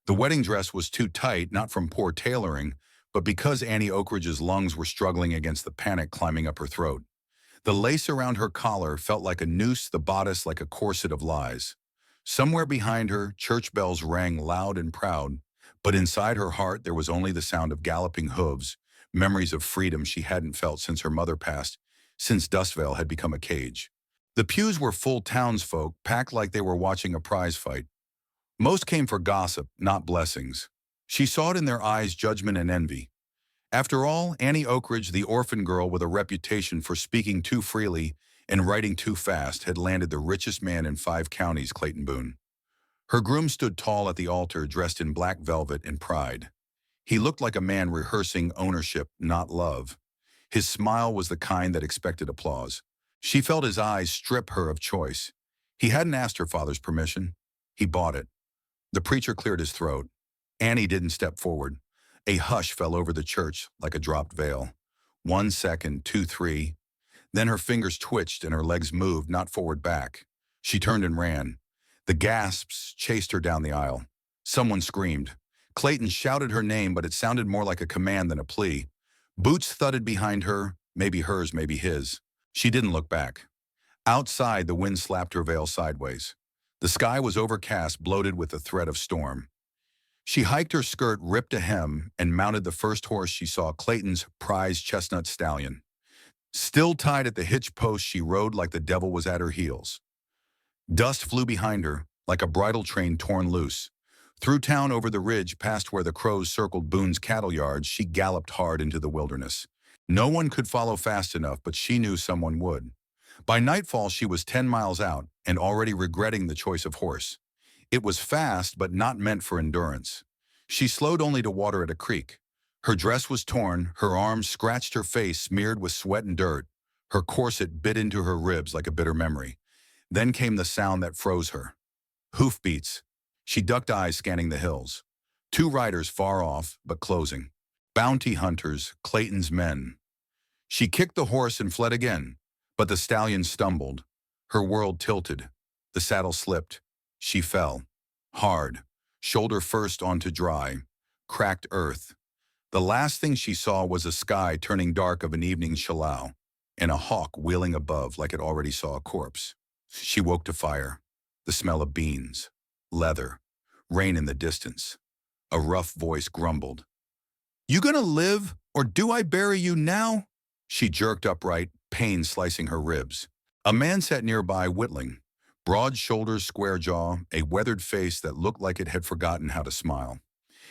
The wedding dress was too tight, not from poor tailoring, but because Annie Oakridge's lungs were struggling against the panic climbing up her throat. The lace around her collar felt like a noose, the bodice like a corset of lies. Somewhere behind her, church bells rang loud and proud, but inside her heart there was only the sound of galloping hooves, memories of freedom she hadn't felt since her mother passed, since Dustvale had become a cage. The pews were full townsfolk, packed like they were watching a prize fight. Most came for gossip, not blessings. She saw it in their eyes, judgment and envy. After all, Annie Oakridge, the orphan girl with a reputation for speaking too freely and writing too fast, had landed the richest man in 5 counties, Clayton Boone. Her groom stood tall at the altar, dressed in black velvet and pride. He looked like a man rehearsing ownership, not love. His smile was the kind that expected applause. She felt his eyes strip her of choice. He hadn't asked her father's permission. He bought it. The preacher cleared his throat. Annie didn't step forward. A hush fell over the church like a dropped veil. 1 second, two, three. Then her fingers twitched and her legs moved, not forward, back. She turned and ran. The gasps chased her down the aisle. Someone screamed. Clayton shouted her name, but it sounded more like a command than a plea. Boots thudded behind her, maybe hers, maybe his. She didn't look back. Outside, the wind slapped her veil sideways. The sky was overcast, bloated with the threat of storm. She hiked her skirt, ripped a hem, and mounted the first horse she saw, Clayton's prized chestnut stallion. Still tied at the hitch post, she rode like the devil was at her heels. Dust flew behind her, like a bridle train torn loose. Through town, over the ridge, past where the crows circled Boone's cattle yards, she galloped hard into the wilderness. No one could follow fast enough, but she knew someone would. By nightfall, she was 10 miles out and already regretting the choice of horse. It was fast, but not meant for endurance. She slowed only to water at a creek. Her dress was torn, her arms scratched her face, smeared with sweat and dirt. Her corset bit into her ribs like a bitter memory. Then came the sound that froze her. Hoofbeats. She ducked eyes, scanning the hills. 2 riders far off, but closing. Bounty hunters, Clayton's men. She kicked the horse and fled again, but the stallion stumbled. Her world tilted. The saddle slipped. She fell. Hard. Shoulder first onto dry, cracked earth. The last thing she saw was a sky turning dark of an evening shallal, and a hawk wheeling above like it already saw a corpse. She woke to fire. The smell of beans. Leather. Rain in the distance. A rough voice grumbled. "You gonna live, or do I bury you now?" She jerked upright, pain slicing her ribs. A man sat nearby, whittling. Broad shoulders, square jaw, a weathered face that looked like it had forgotten how to smile.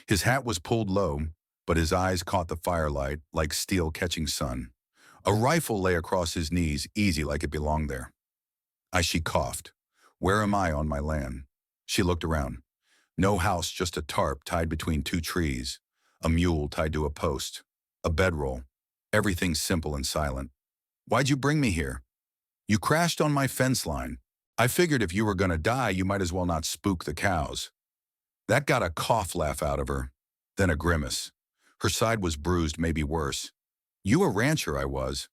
His hat was pulled low, but his eyes caught the firelight like steel catching sun. A rifle lay across his knees, easy like it belonged there. She coughed. "Where am I on my land?" She looked around. No house, just a tarp tied between 2 trees, a mule tied to a post, a bedroll. Everything simple and silent. "Why'd you bring me here?" "You crashed on my fence line. I figured if you were gonna die, you might as well not spook the cows." That got a cough laugh out of her, then a grimace. Her side was bruised, maybe worse. "You a rancher?" "I was."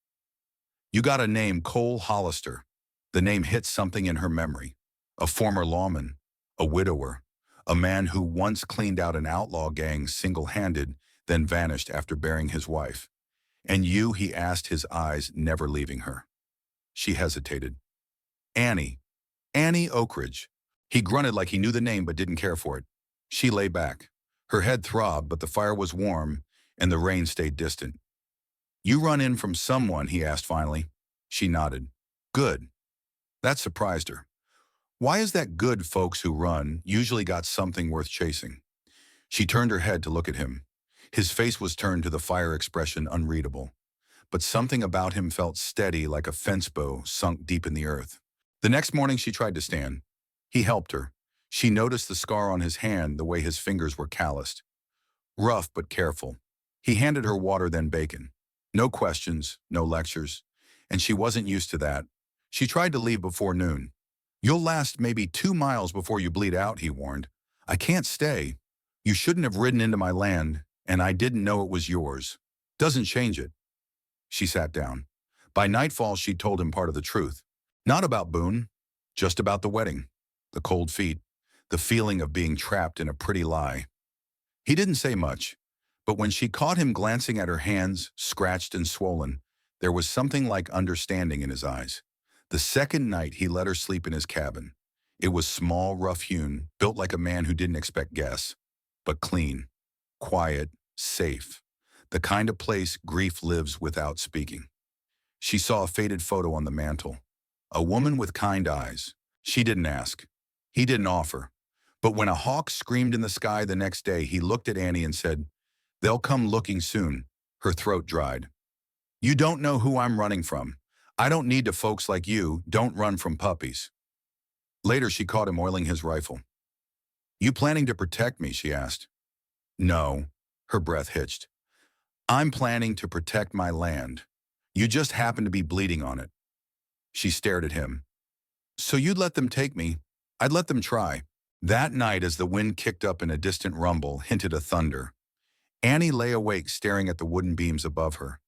"You got a name, Cole Hollister." The name hit something in her memory. A former lawman, a widower, a man who once cleaned out an outlaw gang single-handed, then vanished after burying his wife. "And you?" he asked, his eyes never leaving her. She hesitated. "Annie. Annie Oakridge." He grunted like he knew the name but didn't care for it. She lay back. Her head throbbed, but the fire was warm, and the rain stayed distant. "You run in from someone?" he asked finally. She nodded. "Good." That surprised her. Why is that good folks who run usually got something worth chasing? She turned her head to look at him. His face was turned to the fire, expression unreadable. But something about him felt steady, like a fence bow sunk deep in the earth. The next morning she tried to stand. He helped her. She noticed the scar on his hand, the way his fingers were calloused. Rough but careful. He handed her water, then bacon. No questions, no lectures. And she wasn't used to that. She tried to leave before noon. "You'll last maybe 2 miles before you bleed out," he warned. "I can't stay. You shouldn't have ridden into my land, and I didn't know it was yours. Doesn't change it." She sat down. By nightfall, she'd told him part of the truth. Not about Boone, just about the wedding, the cold feet, the feeling of being trapped in a pretty lie. He didn't say much, but when she caught him glancing at her hands, scratched and swollen, there was something like understanding in his eyes. The second night, he let her sleep in his cabin. It was small, rough-hewn, built like a man who didn't expect guests, but clean, quiet, safe. The kind of place grief lives without speaking. She saw a faded photo on the mantel. A woman with kind eyes. She didn't ask. He didn't offer. But when a hawk screamed in the sky the next day, he looked at Annie and said, "They'll come looking soon." Her throat dried. "You don't know who I'm running from. I don't need to folks like you. Don't run from puppies." Later, she caught him oiling his rifle. "You planning to protect me?" she asked. "No." Her breath hitched. "I'm planning to protect my land. You just happen to be bleeding on it." She stared at him. "So you'd let them take me?" "I'd let them try." That night, as the wind kicked up in a distant rumble, hinted a thunder, Annie lay awake staring at the wooden beams above her.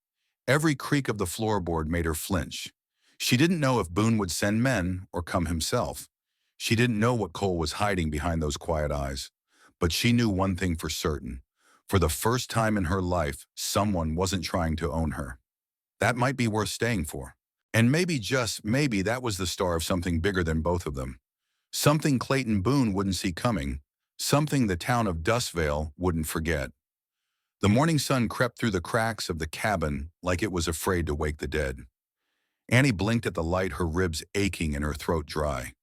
Every creak of the floorboard made her flinch. She didn't know if Boone would send men or come himself. She didn't know what Cole was hiding behind those quiet eyes. But she knew one thing for certain. For the first time in her life, someone wasn't trying to own her. That might be worth staying for. And maybe, just maybe, that was the start of something bigger than both of them. Something Clayton Boone wouldn't see coming. Something the town of Dustvale wouldn't forget. The morning sun crept through the cracks of the cabin like it was afraid to wake the dead. Annie blinked at the light, her ribs aching and her throat dry.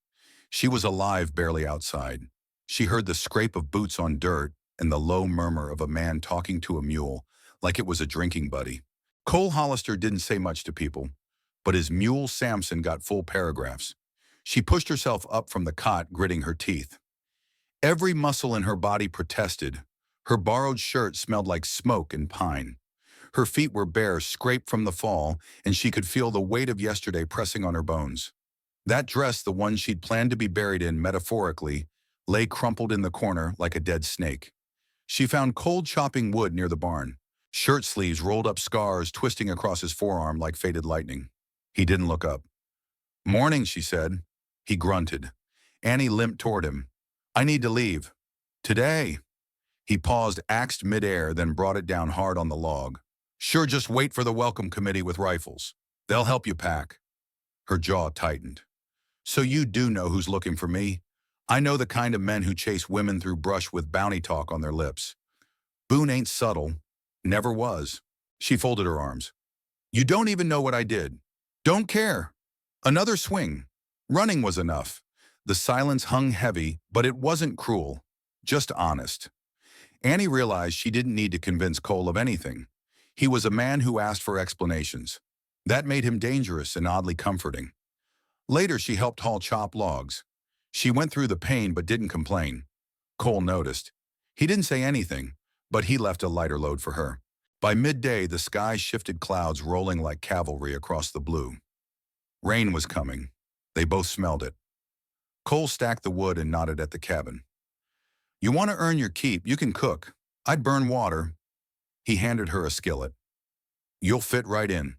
She was alive, barely outside. She heard the scrape of boots on dirt and the low murmur of a man talking to a mule like it was a drinking buddy. Cole Hollister didn't say much to people, but his mule Samson got full paragraphs. She pushed herself up from the cot, gritting her teeth. Every muscle in her body protested. Her borrowed shirt smelled like smoke and pine. Her feet were bare, scraped from the fall, and she could feel the weight of yesterday pressing on her bones. That dress, the one she'd planned to be buried in metaphorically, lay crumpled in the corner like a dead snake. She found Cole chopping wood near the barn. Shirt sleeves rolled up, scars twisting across his forearm like faded lightning. He didn't look up. "Morning," she said. He grunted. Annie limped toward him. "I need to leave." "Today?" He paused, axed midair, then brought it down hard on the log. "Sure, just wait for the welcome committee with rifles. They'll help you pack." Her jaw tightened. "So you do know who's looking for me? I know the kind of men who chase women through brush with bounty talk on their lips. Boone ain't subtle. Never was." She folded her arms. "You don't even know what I did." "Don't care." Another swing. Running was enough. The silence hung heavy, but it wasn't cruel. Just honest. Annie realized she didn't need to convince Cole of anything. He was a man who asked for explanations. That made him dangerous and oddly comforting. Later, she helped haul chop logs. She went through the pain but didn't complain. Cole noticed. He didn't say anything, but he left a lighter load for her. By midday, the sky shifted, clouds rolling like cavalry across the blue. Rain was coming. They both smelled it. Cole stacked the wood and nodded at the cabin. "You want to earn your keep, you can cook. I'd burn water." He handed her a skillet. "You'll fit right in."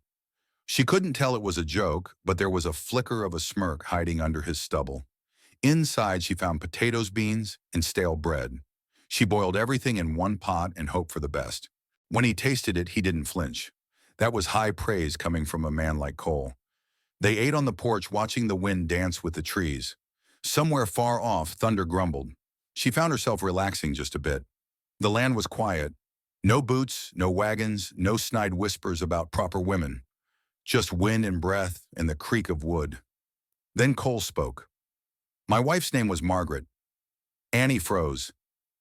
She couldn't tell it was a joke, but there was a flicker of a smirk hiding under his stubble. Inside, she found potatoes, beans, and stale bread. She boiled everything in one pot and hoped for the best. When he tasted it, he didn't flinch. That was high praise coming from a man like Cole. They ate on the porch, watching the wind dance with the trees. Somewhere far off, thunder grumbled. She found herself relaxing just a bit. The land was quiet. No boots, no wagons, no snide whispers about proper women. Just wind and breath and the creak of wood. Then Cole spoke. "My wife's name was Margaret." Annie froze.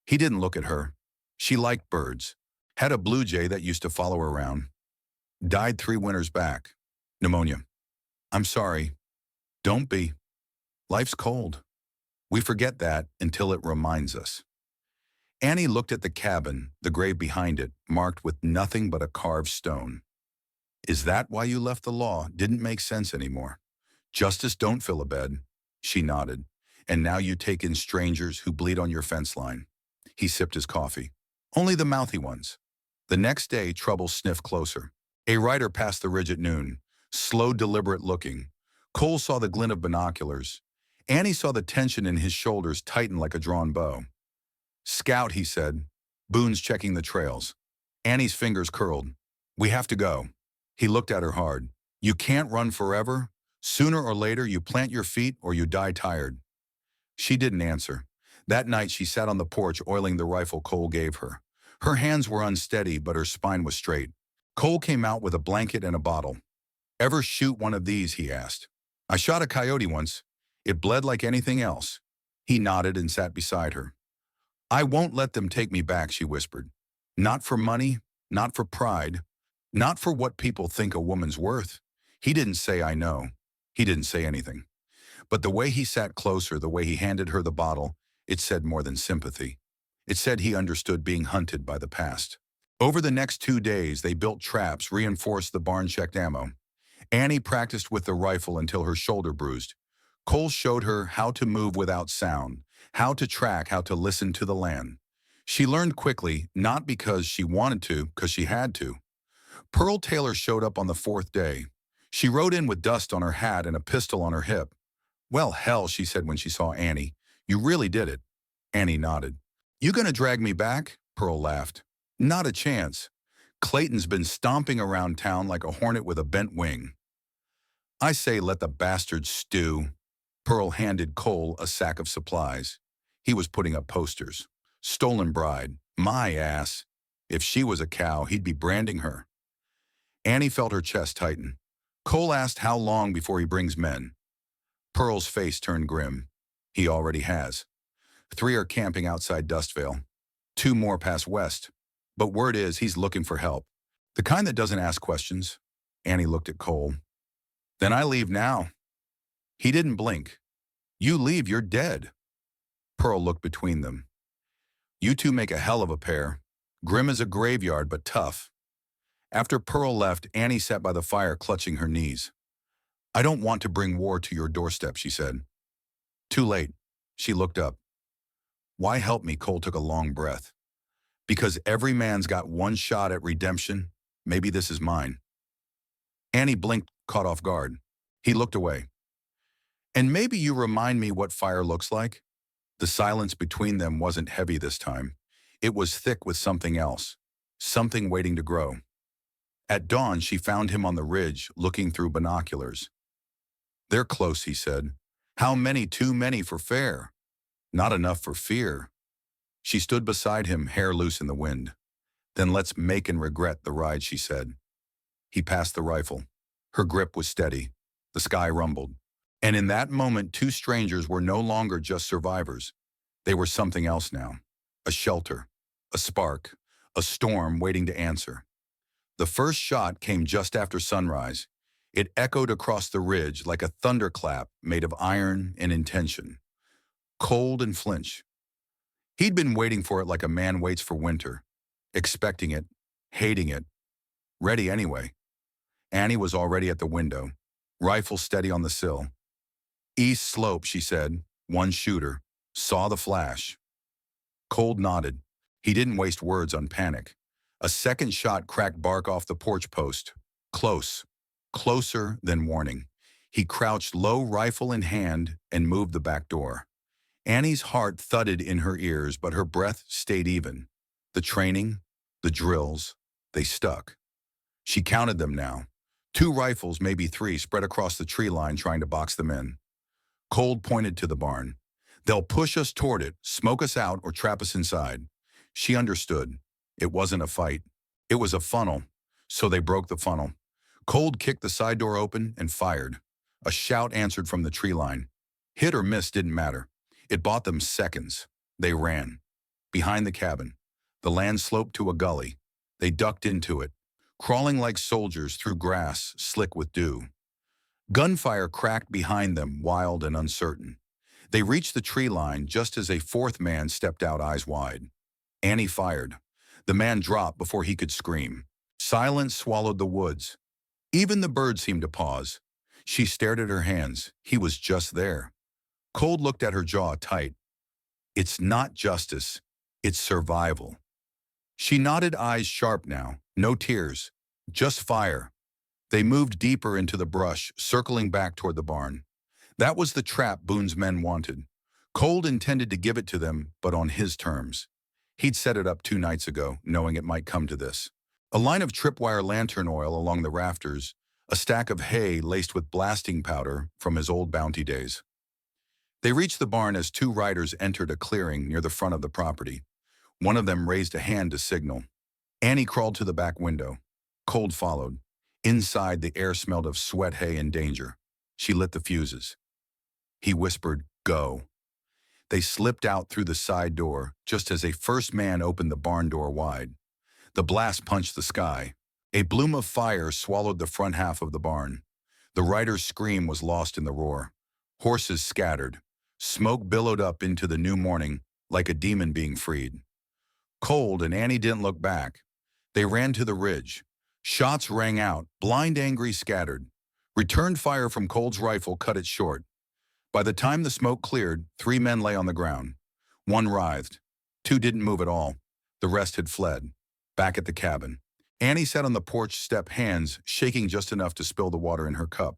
He didn't look at her. She liked birds. Had a blue jay that used to follow her around. Died 3 winters back. Pneumonia. "I'm sorry." "Don't be. Life's cold. We forget that until it reminds us." Annie looked at the cabin, the grave behind it, marked with nothing but a carved stone. "Is that why you left the law? Didn't make sense anymore." "Justice don't fill a bed." She nodded. "And now you take in strangers who bleed on your fence line." He sipped his coffee. "Only the mouthy ones." The next day, trouble sniffed closer. A rider passed the ridge at noon, slow, deliberate looking. Cole saw the glint of binoculars. Annie saw the tension in his shoulders tighten like a drawn bow. "Scout," he said. Boone's checking the trails. Annie's fingers curled. We have to go. He looked at her hard. You can't run forever. Sooner or later, you plant your feet or you die tired. She didn't answer. That night, she sat on the porch oiling the rifle Cole gave her. Her hands were unsteady, but her spine was straight. Cole came out with a blanket and a bottle. Ever shoot one of these, he asked. I shot a coyote once. It bled like anything else. He nodded and sat beside her. I won't let them take me back, she whispered. Not for money, not for pride, not for what people think a woman's worth. He didn't say I know. He didn't say anything. But the way he sat closer, the way he handed her the bottle, it said more than sympathy. It said he understood being hunted by the past. Over the next 2 days, they built traps, reinforced the barn, checked ammo. Annie practiced with the rifle until her shoulder bruised. Cole showed her how to move without sound, how to track, how to listen to the land. She learned quickly, not because she wanted to, because she had to. Pearl Taylor showed up on the 4th day. She rode in with dust on her hat and a pistol on her hip. Well, hell, she said when she saw Annie. You really did it. Annie nodded. You gonna drag me back? Pearl laughed. Not a chance. Clayton's been stomping around town like a hornet with a bent wing. I say let the bastards stew. Pearl handed Cole a sack of supplies. He was putting up posters. Stolen bride. My ass. If she was a cow, he'd be branding her. Annie felt her chest tighten. Cole asked how long before he brings men. Pearl's face turned grim. He already has. 3 are camping outside Dustvale. 2 more pass west. But word is he's looking for help. The kind that doesn't ask questions. Annie looked at Cole. Then I leave now. He didn't blink. You leave, you're dead. Pearl looked between them. You two make a hell of a pair. Grim as a graveyard, but tough. After Pearl left, Annie sat by the fire clutching her knees. I don't want to bring war to your doorstep, she said. Too late. She looked up. Why help me? Cole took a long breath. Because every man's got one shot at redemption. Maybe this is mine. Annie blinked, caught off guard. He looked away. And maybe you remind me what fire looks like? The silence between them wasn't heavy this time. It was thick with something else. Something waiting to grow. At dawn, she found him on the ridge, looking through binoculars. They're close, he said. How many? Too many for fair. Not enough for fear. She stood beside him, hair loose in the wind. Then let's make and regret the ride, she said. He passed the rifle. Her grip was steady. The sky rumbled. And in that moment, 2 strangers were no longer just survivors. They were something else now. A shelter, a spark, a storm waiting to answer. The first shot came just after sunrise. It echoed across the ridge like a thunderclap made of iron and intention. Cold and flinch. He'd been waiting for it like a man waits for winter, expecting it, hating it, ready anyway. Annie was already at the window, rifle steady on the sill. East slope, she said, 1 shooter, saw the flash. Cole nodded. He didn't waste words on panic. A second shot cracked bark off the porch post. Close, closer than warning. He crouched low, rifle in hand, and moved the back door. Annie's heart thudded in her ears, but her breath stayed even. The training, the drills, they stuck. She counted them now. 2 rifles, maybe 3, spread across the tree line trying to box them in. Cole pointed to the barn. They'll push us toward it, smoke us out, or trap us inside. She understood. It wasn't a fight. It was a funnel. So they broke the funnel. Cole kicked the side door open and fired. A shout answered from the tree line. Hit or miss didn't matter. It bought them seconds. They ran. Behind the cabin, the land sloped to a gully. They ducked into it, crawling like soldiers through grass slick with dew. Gunfire cracked behind them, wild and uncertain. They reached the tree line just as a 4th man stepped out, eyes wide. Annie fired. The man dropped before he could scream. Silence swallowed the woods. Even the birds seemed to pause. She stared at her hands. He was just there. Cole looked at her jaw tight. It's not justice. It's survival. She nodded, eyes sharp now. No tears. Just fire. They moved deeper into the brush, circling back toward the barn. That was the trap Boone's men wanted. Cole intended to give it to them, but on his terms. He'd set it up 2 nights ago, knowing it might come to this. A line of tripwire lantern oil along the rafters, a stack of hay laced with blasting powder from his old bounty days. They reached the barn as 2 riders entered a clearing near the front of the property. One of them raised a hand to signal. Annie crawled to the back window. Cold followed. Inside, the air smelled of sweat, hay, and danger. She lit the fuses. He whispered, "Go." They slipped out through the side door just as a first man opened the barn door wide. The blast punched the sky. A bloom of fire swallowed the front half of the barn. The rider's scream was lost in the roar. Horses scattered. Smoke billowed up into the new morning like a demon being freed. Cold and Annie didn't look back. They ran to the ridge. Shots rang out, blind angry scattered. Returned fire from Cold's rifle cut it short. By the time the smoke cleared, 3 men lay on the ground. 1 writhed. 2 didn't move at all. The rest had fled. Back at the cabin, Annie sat on the porch step, hands shaking just enough to spill the water in her cup.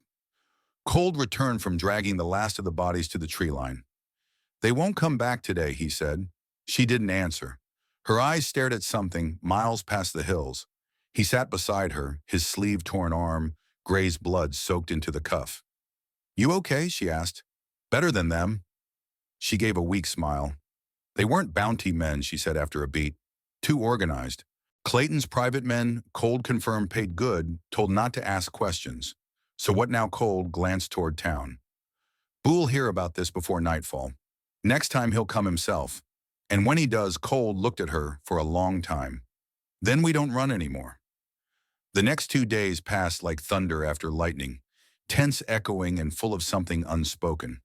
Cold returned from dragging the last of the bodies to the tree line. "They won't come back today," he said. She didn't answer. Her eyes stared at something miles past the hills. He sat beside her, his sleeve-torn arm, grazed blood soaked into the cuff. "You okay?" she asked. "Better than them." She gave a weak smile. "They weren't bounty men," she said after a beat. "Too organized. Clayton's private men, Cold confirmed paid good, told not to ask questions. So what now?" Cold glanced toward town. "Boo'll hear about this before nightfall. Next time he'll come himself. And when he does," Cold looked at her for a long time. "Then we don't run anymore." The next 2 days passed like thunder after lightning, tense, echoing, and full of something unspoken.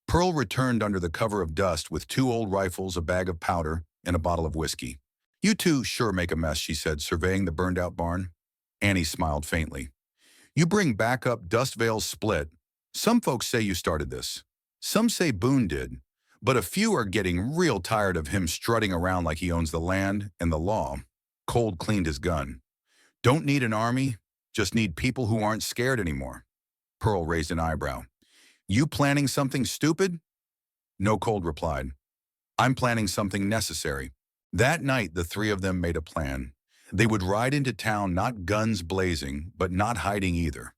Pearl returned under the cover of dust with 2 old rifles, a bag of powder, and a bottle of whiskey. "You two sure make a mess," she said, surveying the burned-out barn. Annie smiled faintly. "You bring backup, dust veils split. Some folks say you started this. Some say Boone did. But a few are getting real tired of him strutting around like he owns the land and the law." Cold cleaned his gun. "Don't need an army, just need people who aren't scared anymore." Pearl raised an eyebrow. "You planning something stupid?" "No," Cold replied. "I'm planning something necessary." That night, the 3 of them made a plan. They would ride into town, not guns blazing, but not hiding either.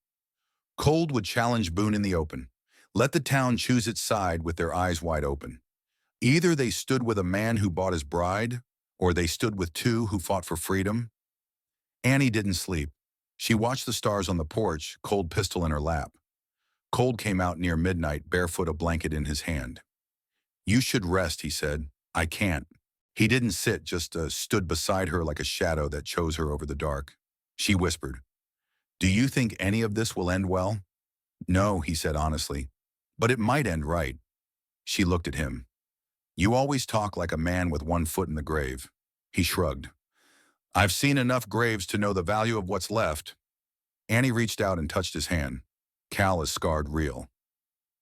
Cold would challenge Boone in the open. Let the town choose its side with their eyes wide open. Either they stood with a man who bought his bride, or they stood with 2 who fought for freedom. Annie didn't sleep. She watched the stars on the porch, Cold pistol in her lap. Cold came out near midnight, barefoot, a blanket in his hand. "You should rest," he said. "I can't." He didn't sit, just stood beside her like a shadow that chose her over the dark. She whispered, "Do you think any of this will end well?" "No," he said honestly, "but it might end right." She looked at him. "You always talk like a man with 1 foot in the grave." He shrugged. "I've seen enough graves to know the value of what's left." Annie reached out and touched his hand. "Cal is scarred real."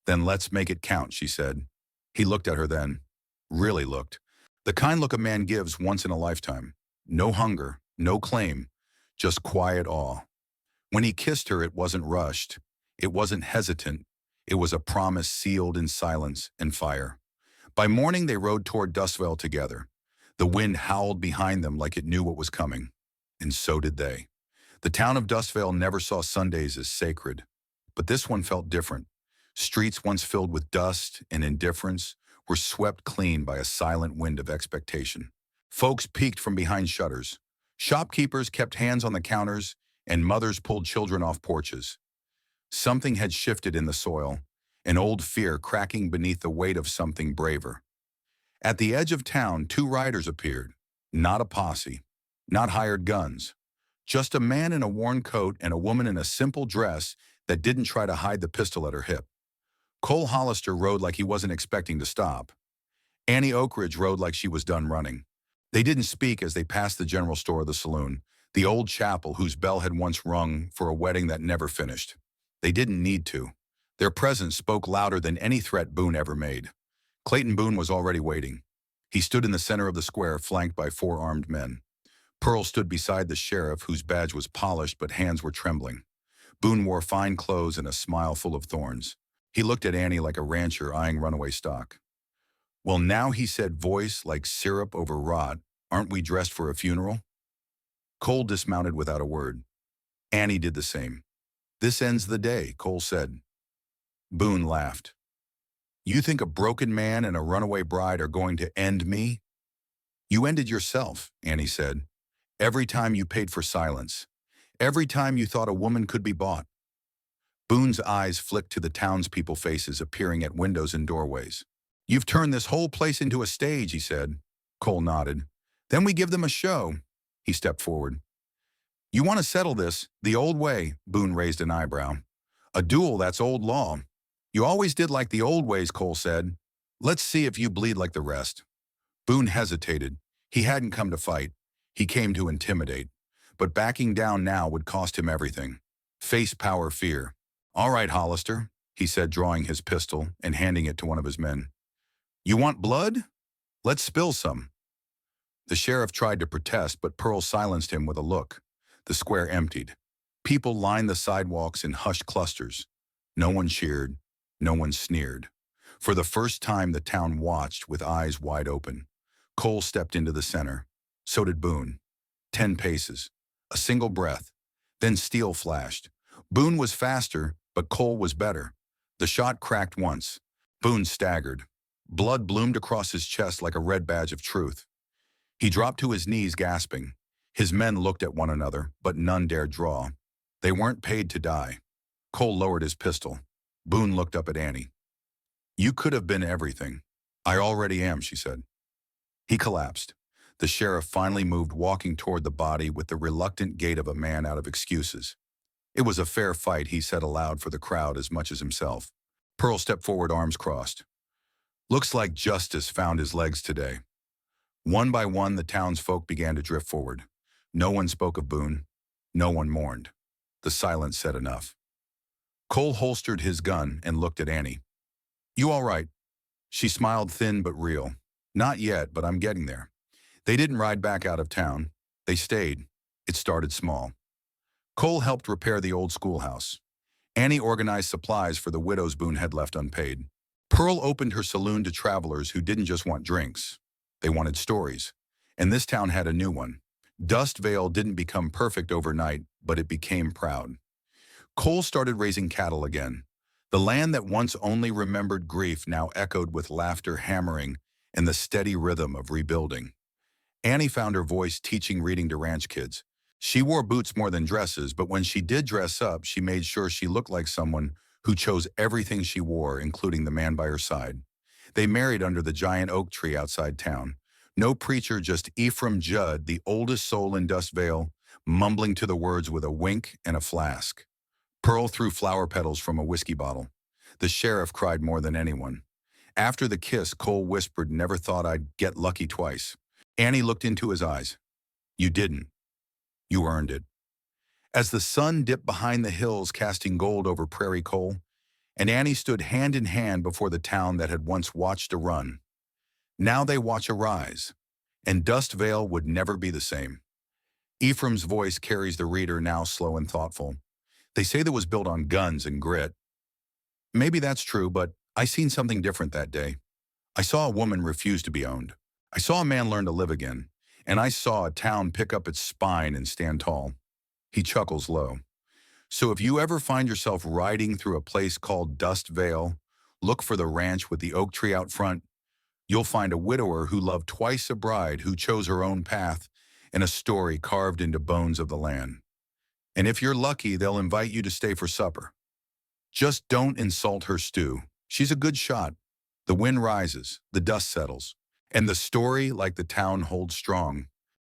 "Then let's make it count," she said. He looked at her then. Really looked. The kind look a man gives once in a lifetime. No hunger, no claim, just quiet awe. When he kissed her, it wasn't rushed. It wasn't hesitant. It was a promise sealed in silence and fire. By morning, they rode toward Dustvale together. The wind howled behind them like it knew what was coming. And so did they. The town of Dustvale never saw Sundays as sacred. But this one felt different. Streets once filled with dust and indifference were swept clean by a silent wind of expectation. Folks peeked from behind shutters. Shopkeepers kept hands on the counters, and mothers pulled children off porches. Something had shifted in the soil, an old fear cracking beneath the weight of something braver. At the edge of town, 2 riders appeared. Not a posse, not hired guns. Just a man in a worn coat and a woman in a simple dress that didn't try to hide the pistol at her hip. Cole Hollister rode like he wasn't expecting to stop. Annie Oakridge rode like she was done running. They didn't speak as they passed the general store of the saloon, the old chapel whose bell had once rung for a wedding that never finished. They didn't need to. Their presence spoke louder than any threat Boone ever made. Clayton Boone was already waiting. He stood in the center of the square, flanked by 4 armed men. Pearl stood beside the sheriff, whose badge was polished but hands were trembling. Boone wore fine clothes and a smile full of thorns. He looked at Annie like a rancher eyeing runaway stock. Well, now he said, voice like syrup over rot, aren't we dressed for a funeral? Cole dismounted without a word. Annie did the same. This ends the day, Cole said. Boone laughed. You think a broken man and a runaway bride are going to end me? You ended yourself, Annie said. Every time you paid for silence. Every time you thought a woman could be bought. Boone's eyes flicked to the townspeople faces appearing at windows and doorways. You've turned this whole place into a stage, he said. Cole nodded. Then we give them a show. He stepped forward. You want to settle this the old way, Boone raised an eyebrow. A duel, that's old law. You always did like the old ways, Cole said. Let's see if you bleed like the rest. Boone hesitated. He hadn't come to fight. He came to intimidate. But backing down now would cost him everything. Face, power, fear. All right, Hollister, he said, drawing his pistol and handing it to one of his men. You want blood? Let's spill some. The sheriff tried to protest, but Pearl silenced him with a look. The square emptied. People lined the sidewalks in hushed clusters. No one cheered. No one sneered. For the first time, the town watched with eyes wide open. Cole stepped into the center. So did Boone. 10 paces. A single breath. Then steel flashed. Boone was faster, but Cole was better. The shot cracked once. Boone staggered. Blood bloomed across his chest like a red badge of truth. He dropped to his knees, gasping. His men looked at one another, but none dared draw. They weren't paid to die. Cole lowered his pistol. Boone looked up at Annie. You could have been everything. I already am, she said. He collapsed. The sheriff finally moved, walking toward the body with the reluctant gait of a man out of excuses. It was a fair fight, he said aloud for the crowd as much as himself. Pearl stepped forward, arms crossed. Looks like justice found his legs today. One by one, the townsfolk began to drift forward. No one spoke of Boone. No one mourned. The silence said enough. Cole holstered his gun and looked at Annie. You all right? She smiled, thin but real. Not yet, but I'm getting there. They didn't ride back out of town. They stayed. It started small. Cole helped repair the old schoolhouse. Annie organized supplies for the widows Boone had left unpaid. Pearl opened her saloon to travelers who didn't just want drinks. They wanted stories. And this town had a new one. Dust Vale didn't become perfect overnight, but it became proud. Cole started raising cattle again. The land that once only remembered grief now echoed with laughter hammering and the steady rhythm of rebuilding. Annie found her voice teaching reading to ranch kids. She wore boots more than dresses, but when she did dress up, she made sure she looked like someone who chose everything she wore, including the man by her side. They married under the giant oak tree outside town. No preacher, just Ephraim Judd, the oldest soul in Dust Vale, mumbling to the words with a wink and a flask. Pearl threw flower petals from a whiskey bottle. The sheriff cried more than anyone. After the kiss, Cole whispered, never thought I'd get lucky twice. Annie looked into his eyes. You didn't. You earned it. As the sun dipped behind the hills, casting gold over Prairie Cole, and Annie stood hand in hand before the town that had once watched a run. Now they watch a rise, and Dust Vale would never be the same. Ephraim's voice carries the reader, now slow and thoughtful. They say that was built on guns and grit. Maybe that's true, but I seen something different that day. I saw a woman refuse to be owned. I saw a man learn to live again, and I saw a town pick up its spine and stand tall. He chuckles low. So if you ever find yourself riding through a place called Dust Vale, look for the ranch with the oak tree out front. You'll find a widower who loved twice a bride who chose her own path, and a story carved into bones of the land. And if you're lucky, they'll invite you to stay for supper. Just don't insult her stew. She's a good shot. The wind rises, the dust settles, and the story, like the town, holds strong.